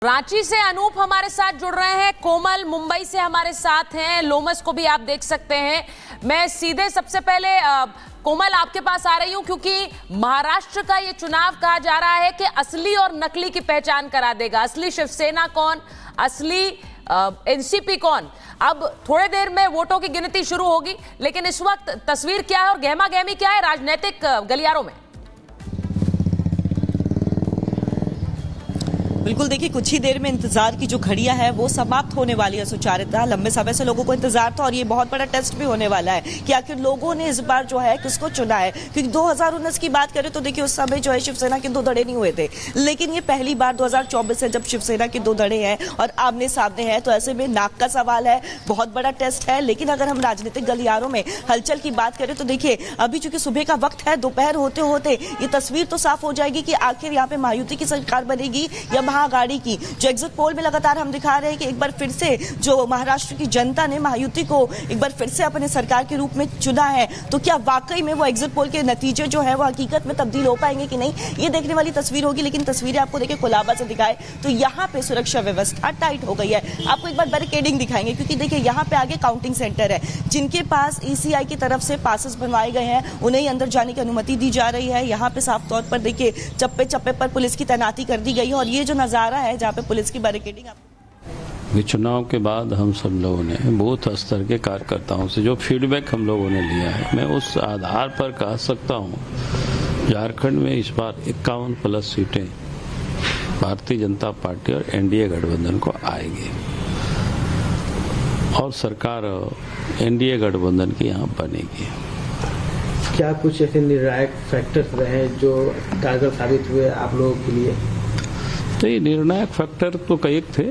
रांची से अनूप हमारे साथ जुड़ रहे हैं, कोमल मुंबई से हमारे साथ हैं, लोमस को भी आप देख सकते हैं। मैं सीधे सबसे पहले कोमल आपके पास आ रही हूं क्योंकि महाराष्ट्र का ये चुनाव कहा जा रहा है कि असली और नकली की पहचान करा देगा। असली शिवसेना कौन, असली एनसीपी कौन। अब थोड़े देर में वोटों की गिनती शुरू होगी, लेकिन इस वक्त तस्वीर क्या है और गहमा गहमी क्या है राजनीतिक गलियारों में? बिल्कुल, देखिए कुछ ही देर में इंतजार की जो घड़ियां है वो समाप्त होने वाली है। सुचारिता, लंबे समय से लोगों को इंतजार था और ये बहुत बड़ा टेस्ट भी होने वाला है कि आखिर लोगों ने इस बार जो है किसको चुना है। क्योंकि 2019 की बात करें तो देखिए उस समय जो है शिवसेना के दो धड़े नहीं हुए थे, लेकिन ये पहली बार 2024 है जब शिवसेना के दो धड़े हैं और आमने सामने हैं। तो ऐसे में नाक का सवाल है, बहुत बड़ा टेस्ट है। लेकिन अगर हम राजनीतिक गलियारों में हलचल की बात करें तो देखिए अभी चूंकि सुबह का वक्त है, दोपहर होते होते ये तस्वीर तो साफ हो जाएगी कि आखिर यहाँ पे महायुति की सरकार बनेगी या महाअघाड़ी की। जो एग्जिट पोल में लगातार हम दिखा रहे हैं कि एक बार फिर से जो महाराष्ट्र की जनता ने महायुति को एक बार फिर से अपने सरकार के रूप में चुना है, तो क्या वाकई में वो एग्जिट पोल के नतीजे जो है वो हकीकत में तब्दील हो पाएंगे कि नहीं, ये देखने वाली तस्वीर होगी। लेकिन तस्वीरें आपको देखिए कोलाबा से दिखाए तो यहाँ पे सुरक्षा व्यवस्था टाइट हो गई है। आपको एक बार बैरिकेडिंग दिखाएंगे क्योंकि देखिए यहाँ पे आगे काउंटिंग सेंटर है। जिनके पास ईसीआई की तरफ से पासेस बनवाए गए हैं उन्हें अंदर जाने की अनुमति दी जा रही है। यहाँ पे साफ तौर पर देखिए चप्पे चप्पे पर पुलिस की तैनाती कर दी गई है और ये जो नजारा है जहाँ पे पुलिस की बैरिकेडिंग। चुनाव के बाद हम सब लोगों ने बूथ स्तर के कार्यकर्ताओं से जो फीडबैक हम लोगों ने लिया है, मैं उस आधार पर कह सकता हूं झारखंड में इस बार 51+ सीटें भारतीय जनता पार्टी और एनडीए गठबंधन को आएगी और सरकार एनडीए गठबंधन की यहां बनेगी। क्या कुछ ऐसे निर्णायक फैक्टर्स रहे जो कारगर साबित हुए आप लोगों के लिए? तो ये निर्णायक फैक्टर तो कई थे,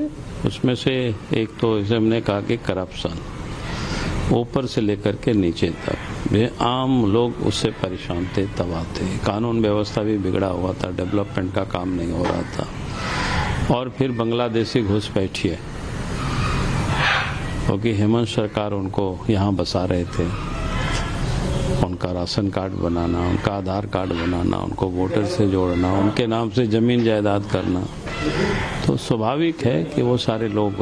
उसमें से एक तो जैसे हमने कहा कि करप्शन ऊपर से लेकर के नीचे तक ये आम लोग उससे परेशान थे, तबाह थे। कानून व्यवस्था भी बिगड़ा हुआ था, डेवलपमेंट का काम नहीं हो रहा था। और फिर बांग्लादेशी घुसपैठी है क्योंकि हेमंत सरकार उनको यहाँ बसा रहे थे। उनका राशन कार्ड बनाना, उनका आधार कार्ड बनाना, उनको वोटर से जोड़ना, उनके नाम से जमीन जायदाद करना, तो स्वाभाविक है कि वो सारे लोग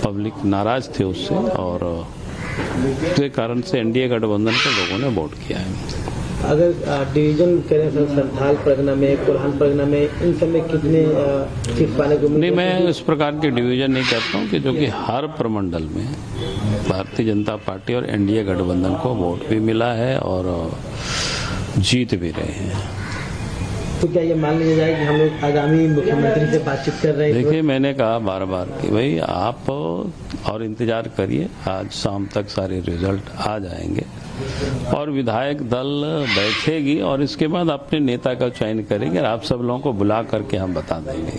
पब्लिक नाराज थे उससे और उसके कारण से एनडीए गठबंधन के लोगों ने वोट किया है। अगर डिवीजन करें संथाल परगना में, कोल्हान परगना में, इन सब में कितने सीट पाने को? नहीं, मैं इस प्रकार के डिवीजन नहीं करता हूँ कि जो कि हर प्रमंडल में भारतीय जनता पार्टी और एनडीए गठबंधन को वोट भी मिला है और जीत भी रहे हैं। तो क्या ये मान लिया जाए कि हम लोग आगामी मुख्यमंत्री से बातचीत कर रहे हैं? देखिए, मैंने कहा बार बार कि भाई आप और इंतजार करिए, आज शाम तक सारे रिजल्ट आ जाएंगे और विधायक दल बैठेगी और इसके बाद अपने नेता का चयन करेंगे और आप सब लोगों को बुला करके हम बता देंगे।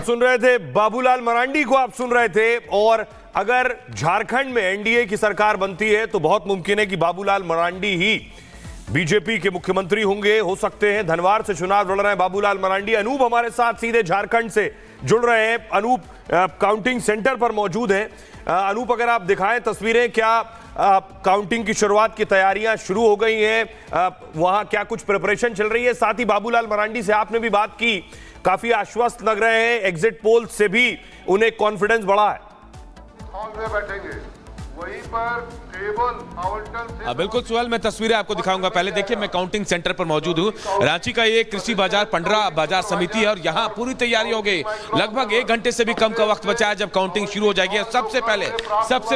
सुन रहे थे बाबूलाल मरांडी को, आप सुन रहे थे। और अगर झारखंड में एनडीए की सरकार बनती है तो बहुत मुमकिन है कि बाबूलाल मरांडी ही बीजेपी के मुख्यमंत्री होंगे, हो सकते हैं। धनवार से चुनाव लड़ रहे हैं बाबूलाल मरांडी। अनूप हमारे साथ सीधे झारखंड से जुड़ रहे हैं। अनूप काउंटिंग सेंटर पर मौजूद हैं। अनूप, अगर आप दिखाएं तस्वीरें, क्या काउंटिंग की शुरुआत की तैयारियां शुरू हो गई हैं? वहां क्या कुछ प्रिपरेशन चल रही है? साथ ही बाबूलाल मरांडी से आपने भी बात की, काफी आश्वस्त लग रहे हैं, एग्जिट पोल से भी उन्हें कॉन्फिडेंस बढ़ा है। हॉल में बैठेंगे वहीं पर टेबल आवंटन। बिल्कुल सुहेल, मैं तस्वीरें आपको दिखाऊंगा। पहले देखिए, मैं काउंटिंग सेंटर पर मौजूद हूं। रांची का ये कृषि बाजार पंडरा बाजार समिति है और यहाँ पूरी तैयारी हो गई। लगभग 1 घंटे से भी कम का वक्त बचा है जब काउंटिंग शुरू हो जाएगी। सबसे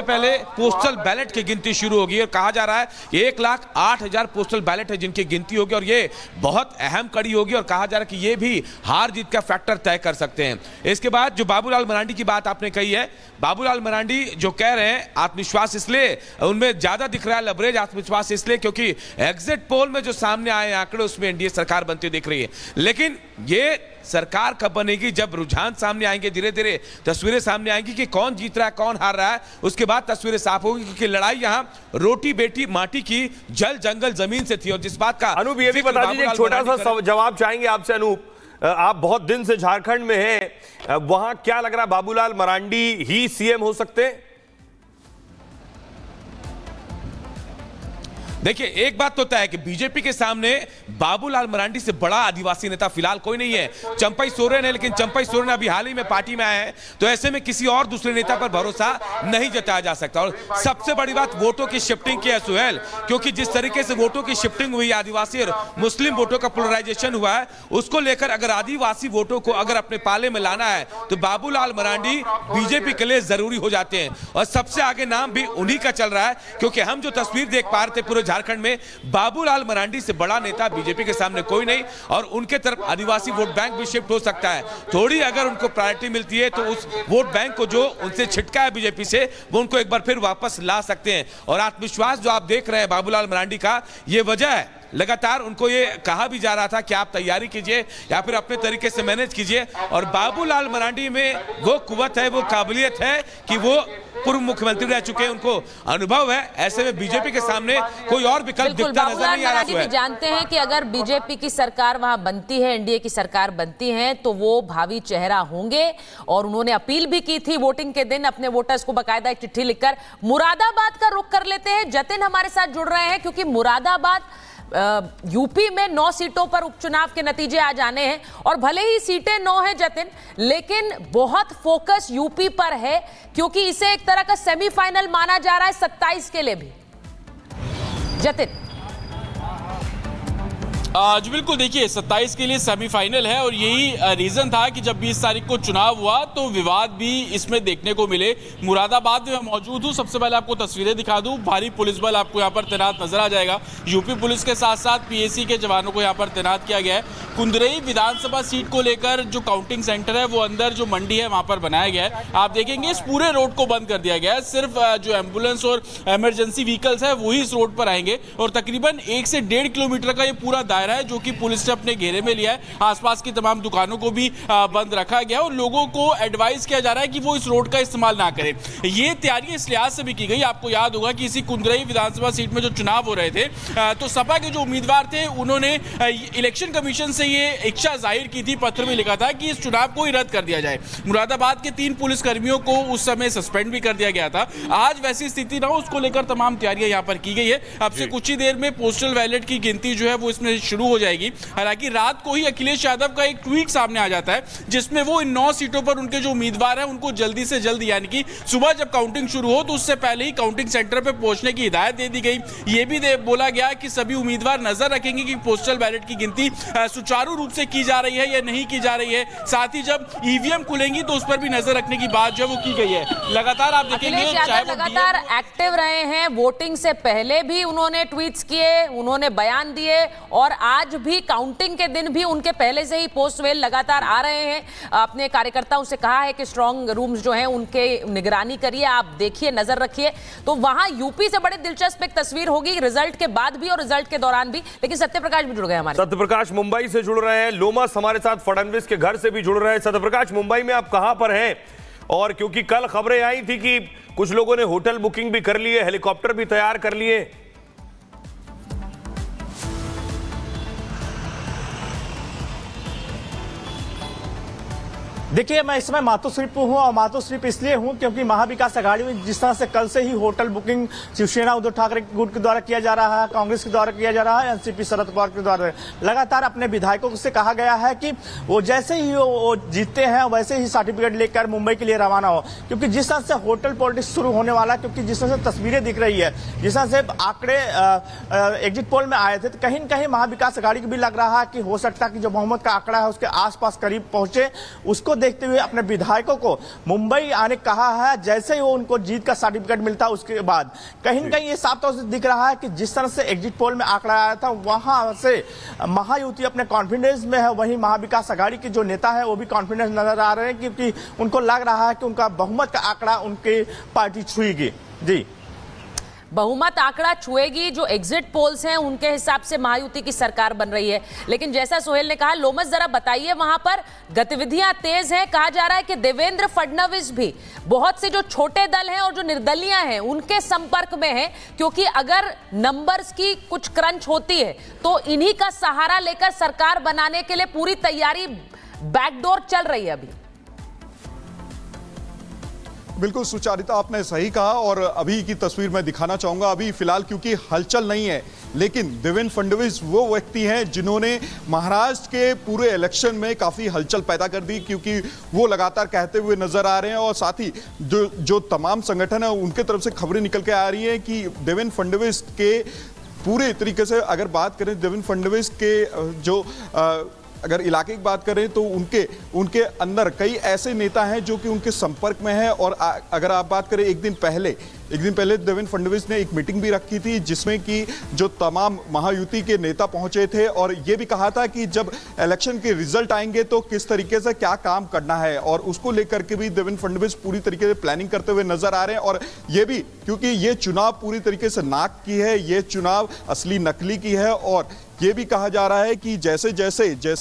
पहले पोस्टल बैलेट की गिनती शुरू होगी और कहा जा रहा है 1,08,000 पोस्टल बैलेट है जिनकी गिनती होगी और ये बहुत अहम कड़ी होगी और कहा जा रहा है कि ये भी हार जीत का फैक्टर तय कर सकते हैं। इसके बाद जो बाबूलाल मरांडी की बात आपने कही है, बाबूलाल मरांडी जो कह रहे हैं आत्मविश्वास इसलिए उनमें ज्यादा दिख रहा है, लबरेज आत्मविश्वास इसलिए क्योंकि एग्जिट पोल में जो सामने आए आंकड़े उसमें एनडीए सरकार बनती हुई दिख रही है। लेकिन ये सरकार कब बनेगी जब रुझान सामने आएंगे, धीरे धीरे तस्वीरें सामने आएंगी कि कौन जीत रहा है कौन हार रहा है, उसके बाद तस्वीरें साफ होगी। क्योंकि लड़ाई यहां रोटी बेटी माटी की, जल जंगल जमीन से थी और जिस बात का अनूप ये भी बता दीजिए, एक छोटा सा जवाब चाहेंगे आपसे। अनूप, आप बहुत दिन से झारखंड में हैं, वहां क्या लग रहा है, बाबूलाल मरांडी ही सीएम हो सकते हैं? देखिए, एक बात तो तय है कि बीजेपी के सामने बाबूलाल मरांडी से बड़ा आदिवासी नेता फिलहाल कोई नहीं है। चंपई सोरेन है, लेकिन चंपई सोरेन अभी हाल ही में पार्टी में आए हैं, तो ऐसे में किसी और दूसरे नेता पर भरोसा नहीं जताया जा सकता। और सबसे बड़ी बात वोटों की शिफ्टिंग की है सुहेल, क्योंकि जिस तरीके से वोटों की शिफ्टिंग हुई, आदिवासी और मुस्लिम वोटों का पोलराइजेशन हुआ है, उसको लेकर अगर आदिवासी वोटों को अगर अपने पाले में लाना है तो बाबूलाल मरांडी बीजेपी के लिए जरूरी हो जाते हैं। और सबसे आगे नाम भी उन्हीं का चल रहा है, क्योंकि हम जो तस्वीर देख पा रहे थे पूरे झारखंड में, बाबूलाल मरांडी से बड़ा नेता बीजेपी के सामने कोई नहीं, और उनके तरफ आदिवासी वोट बैंक भी शिफ्ट हो सकता है। थोड़ी अगर उनको प्रायोरिटी मिलती है तो उस वोट बैंक को जो उनसे छिटका है बीजेपी से, वो उनको एक बार फिर वापस ला सकते हैं। और आत्मविश्वास जो आप देख रहे हैं बाबूलाल मरांडी का, ये वजह है लगातार उनको ये कहा भी जा रहा था कि आप तैयारी कीजिए या फिर अपने तरीके से मैनेज कीजिए। और बाबूलाल मरांडी में वो कुव्वत है, वो काबिलियत है कि वो पूर्व मुख्यमंत्री रह चुके हैं, उनको अनुभव है। ऐसे में बीजेपी के सामने कोई और विकल्प दिखता नजर नहीं आ रहा है। जानते हैं कि अगर बीजेपी की सरकार वहां बनती है, एनडीए की सरकार बनती है, तो वो भावी चेहरा होंगे। और उन्होंने अपील भी की थी वोटिंग के दिन अपने वोटर्स को बाकायदा एक चिट्ठी लिखकर। मुरादाबाद का रुख कर लेते हैं, जतिन हमारे साथ जुड़ रहे हैं, क्योंकि मुरादाबाद यूपी में 9 सीटों पर उपचुनाव के नतीजे आ जाने हैं। और भले ही सीटें 9 हैं जतिन, लेकिन बहुत फोकस यूपी पर है, क्योंकि इसे एक तरह का सेमीफाइनल माना जा रहा है 27 के लिए भी। जतिन जी बिल्कुल, देखिए 27 के लिए सेमीफाइनल है, और यही रीजन था कि जब 20 तारीख को चुनाव हुआ तो विवाद भी इसमें देखने को मिले। मुरादाबाद में मौजूद हूँ, सबसे पहले आपको तस्वीरें दिखा दूं। भारी पुलिस बल आपको यहाँ पर तैनात नजर आ जाएगा। यूपी पुलिस के साथ साथ पीएसी के जवानों को यहाँ पर तैनात किया गया है। कुंदरई विधानसभा सीट को लेकर जो काउंटिंग सेंटर है वो अंदर जो मंडी है वहां पर बनाया गया है। आप देखेंगे इस पूरे रोड को बंद कर दिया गया है, सिर्फ जो एम्बुलेंस और इमरजेंसी व्हीकल्स है वही इस रोड पर आएंगे। और तकरीबन 1 से 1.5 किलोमीटर का ये पूरा दायरा है जो कि पुलिस ने अपने घेरे में लिया है। आसपास की तमाम दुकानों को भी बंद रखा गया और लोगों को एडवाइस किया जा रहा है कि वो इस रोड का इस्तेमाल ना करें। ये तैयारी इस लिहाज से भी की गई, आपको याद होगा कि इसी कुंदरई विधानसभा सीट में जो चुनाव हो रहे थे तो सपा के जो उम्मीदवार थे उन्होंने इलेक्शन कमीशन से ये इच्छा जाहिर की थी, पत्र में लिखा था कि इस चुनाव को ही रद्द कर दिया जाए। मुरादाबाद के 3 पुलिसकर्मियों को उस समय सस्पेंड भी कर दिया गया था। आज वैसी स्थिति ना हो, उसको लेकर तमाम तैयारियां यहां पर की गई है। अब से कुछ ही देर में पोस्टल बैलेट की गिनती जो है वो इसमें शुरू हो जाएगी। हालांकि रात को ही अखिलेश यादव का एक ट्वीट सामने आ जाता है जिसमें वो इन 9 सीटों पर उनके जो उम्मीदवार हैं उनको जल्दी से जल्द, यानी कि सुबह जब काउंटिंग शुरू हो तो उससे पहले ही काउंटिंग सेंटर पर पहुंचने की हिदायत दे दी गई। ये भी बोला गया कि सभी उम्मीदवार नजर रखेंगे कि पोस्टल बैलेट की गिनती सुचारू रूप से की जा रही है या नहीं की जा रही है। साथ ही जब ईवीएम खुलेंगी तो उस पर भी नजर रखने की बात जो वो की गई है। लगातार आप देखेंगे लगातार एक्टिव रहे हैं। वोटिंग से पहले भी उन्होंने ट्वीट्स किए, उन्होंने बयान दिए, और आज भी काउंटिंग के दिन भी उनके पहले से ही पोस्ट मेल लगातार आ रहे हैं। अपने कार्यकर्ताओं से कहा है कि स्ट्रांग रूम्स जो हैं उनके निगरानी करिए, आप देखिए, नजर रखिए। तो वहां यूपी से बड़ी दिलचस्प एक तस्वीर होगी रिजल्ट के बाद भी और रिजल्ट के दौरान भी। लेकिन सत्यप्रकाश भी जुड़ गए हमारे। सत्यप्रकाश मुंबई से जुड़ रहे हैं, लोमस हमारे साथ फडणवीस के घर से भी जुड़ रहे हैं। सत्यप्रकाश, मुंबई में आप कहां पर हैं? और क्योंकि कल खबरें आई थी कि कुछ लोगों ने होटल बुकिंग भी कर ली है, हेलीकॉप्टर भी तैयार कर लिए। देखिए, मैं इस समय मातोश्री पर हूँ, और मातोश्री पर इसलिए हूँ क्योंकि महाविकास आघाड़ी में जिस तरह से कल से ही होटल बुकिंग शिवसेना उद्धव ठाकरे गुट के द्वारा किया जा रहा है, कांग्रेस के द्वारा किया जा रहा है, एनसीपी शरद पवार के द्वारा लगातार अपने विधायकों से कहा गया है कि वो जैसे ही वो जीतते हैं वैसे ही सर्टिफिकेट लेकर मुंबई के लिए रवाना हो। क्योंकि जिस तरह से होटल पॉलिटिक्स शुरू होने वाला है, क्योंकि जिस तरह से तस्वीरें दिख रही है, जिस तरह से आंकड़े एग्जिट पोल में आए थे, तो कहीं न कहीं महाविकास आघाड़ी को भी लग रहा है कि हो सकता है कि जो बहुमत का आंकड़ा है उसके आसपास करीब पहुंचे। उसको देखते हुए अपने विधायकों को मुंबई आने कहा है। जैसे ही वो उनको जीत का सर्टिफिकेट मिलता है उसके बाद कहीं न कहीं ये साफ तौर से दिख रहा है कि जिस तरह से एग्जिट पोल में आंकड़ा आया था वहां से महायुति अपने कॉन्फिडेंस में है, वहीं महाविकास आघाड़ी के जो नेता है वो भी कॉन्फिडेंस नजर आ रहे हैं, क्योंकि उनको लग रहा है कि उनका बहुमत का आंकड़ा उनकी पार्टी छुएगी। जी, बहुमत आंकड़ा छुएगी। जो एग्जिट पोल्स हैं उनके हिसाब से महायुति की सरकार बन रही है। लेकिन जैसा सोहेल ने कहा, लोमस जरा बताइए, वहां पर गतिविधियां तेज हैं। कहा जा रहा है कि देवेंद्र फडणवीस भी बहुत से जो छोटे दल हैं और जो निर्दलीय हैं उनके संपर्क में हैं, क्योंकि अगर नंबर्स की कुछ क्रंच होती है तो इन्हीं का सहारा लेकर सरकार बनाने के लिए पूरी तैयारी बैकडोर चल रही है अभी। बिल्कुल सुचारिता, आपने सही कहा, और अभी की तस्वीर मैं दिखाना चाहूंगा। अभी फिलहाल क्योंकि हलचल नहीं है, लेकिन देवेंद्र फडणवीस वो व्यक्ति हैं जिन्होंने महाराष्ट्र के पूरे इलेक्शन में काफी हलचल पैदा कर दी, क्योंकि वो लगातार कहते हुए नजर आ रहे हैं और साथ ही जो तमाम संगठन है उनके तरफ से खबरें निकल के आ रही हैं कि देवेंद्र फडणवीस के पूरे तरीके से अगर बात करें, देवेंद्र फडणवीस के जो अगर इलाके की बात करें तो उनके अंदर कई ऐसे नेता हैं जो कि उनके संपर्क में हैं। और अगर आप बात करें एक दिन पहले देवेंद्र फडणवीस ने एक मीटिंग भी रखी थी जिसमें कि जो तमाम महायुति के नेता पहुंचे थे और ये भी कहा था कि जब इलेक्शन के रिजल्ट आएंगे तो किस तरीके से क्या काम करना है, और उसको लेकर के भी देवेंद्र फडणवीस पूरी तरीके से प्लानिंग करते हुए नजर आ रहे हैं। और ये भी क्योंकि ये चुनाव पूरी तरीके से नाक की है, ये चुनाव असली नकली की है, और ये भी कहा जा रहा है कि जैसे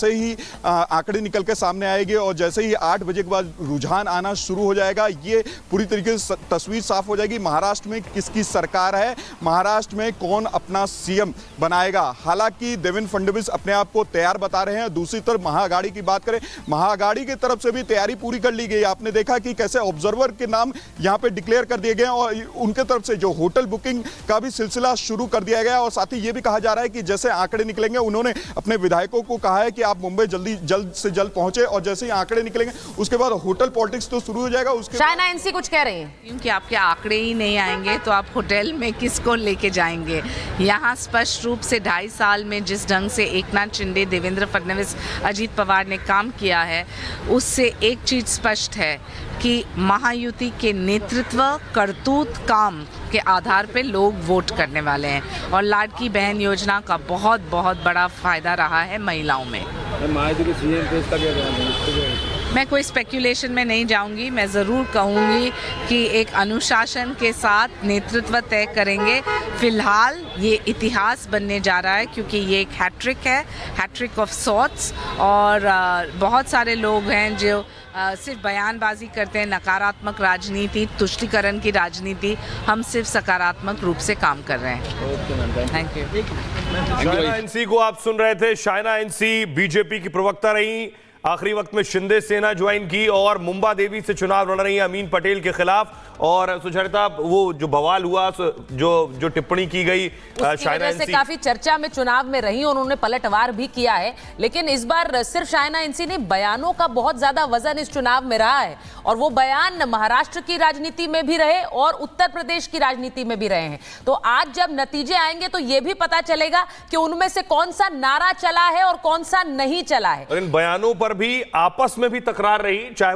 ही आंकड़े निकल के सामने आएंगे और जैसे ही 8 बजे के बाद रुझान आना शुरू हो जाएगा, ये पूरी तरीके से तस्वीर साफ हो जाएगी महाराष्ट्र में किसकी सरकार है, महाराष्ट्र में कौन अपना सीएम बनाएगा। हालांकि देवेंद्र फडणवीस अपने आप को तैयार बता रहे हैं। दूसरी तरफ महाअघाड़ी की बात करें, महाअघाड़ी की तरफ से भी तैयारी पूरी कर ली गई। आपने देखा कि कैसे ऑब्जर्वर के नाम यहाँ पे डिक्लेयर कर दिए गए और उनके तरफ से जो होटल बुकिंग का भी सिलसिला शुरू कर दिया गया। और साथ ही ये भी कहा जा रहा है कि जैसे आंकड़े निकलेंगे, उन्होंने अपने विधायकों को कहा है कि आप मुंबई जल्द से जल्द पहुंचे और जैसे ही आंकड़े निकलेंगे उसके बाद होटल पॉलिटिक्स तो शुरू हो जाएगा। उसके शायना एनसी कुछ कह रही है, क्योंकि आपके आंकड़े ही नहीं आएंगे तो आप होटल में किसको लेके जाएंगे। यहाँ स्पष्ट रूप से 2.5 साल में जिस ढंग से एकनाथ शिंदे, देवेंद्र फडणवीस, अजीत पवार ने काम किया है, उससे एक चीज स्पष्ट है कि महायुति के नेतृत्व, करतूत, काम के आधार पे लोग वोट करने वाले हैं। और लाडकी बहन योजना का बहुत बड़ा फायदा रहा है महिलाओं में। मैं कोई स्पेक्यूलेशन में नहीं जाऊंगी, मैं ज़रूर कहूंगी कि एक अनुशासन के साथ नेतृत्व तय करेंगे। फिलहाल ये इतिहास बनने जा रहा है क्योंकि ये एक हैट्रिक है, हैट्रिक ऑफ सॉर्ट्स। और बहुत सारे लोग हैं जो सिर्फ बयानबाजी करते हैं, नकारात्मक राजनीति, तुष्टीकरण की राजनीति। हम सिर्फ सकारात्मक रूप से काम कर रहे हैं। Thank you. शायना एनसी को आप सुन रहे थे। शायना एनसी बीजेपी की प्रवक्ता रही, आखिरी वक्त में शिंदे सेना ज्वाइन की और मुंबा देवी से चुनाव लड़ रही है अमीन पटेल के खिलाफ। और सुचरिता, वो जो बवाल हुआ, जो टिप्पणी की गई शायना एनसी से काफी चर्चा में चुनाव में रही, उन्होंने पलटवार भी किया है। लेकिन इस बार सिर्फ शायना एनसी ने बयानों का बहुत ज्यादा वजन इस चुनाव में रहा है और वो बयान महाराष्ट्र की राजनीति में भी रहे और उत्तर प्रदेश की राजनीति में भी रहे हैं। तो आज जब नतीजे आएंगे तो ये भी पता चलेगा कि उनमें से कौन सा नारा चला है और कौन सा नहीं चला है। और इन बयानों पर भी आपस में भी तकरार रही, चाहे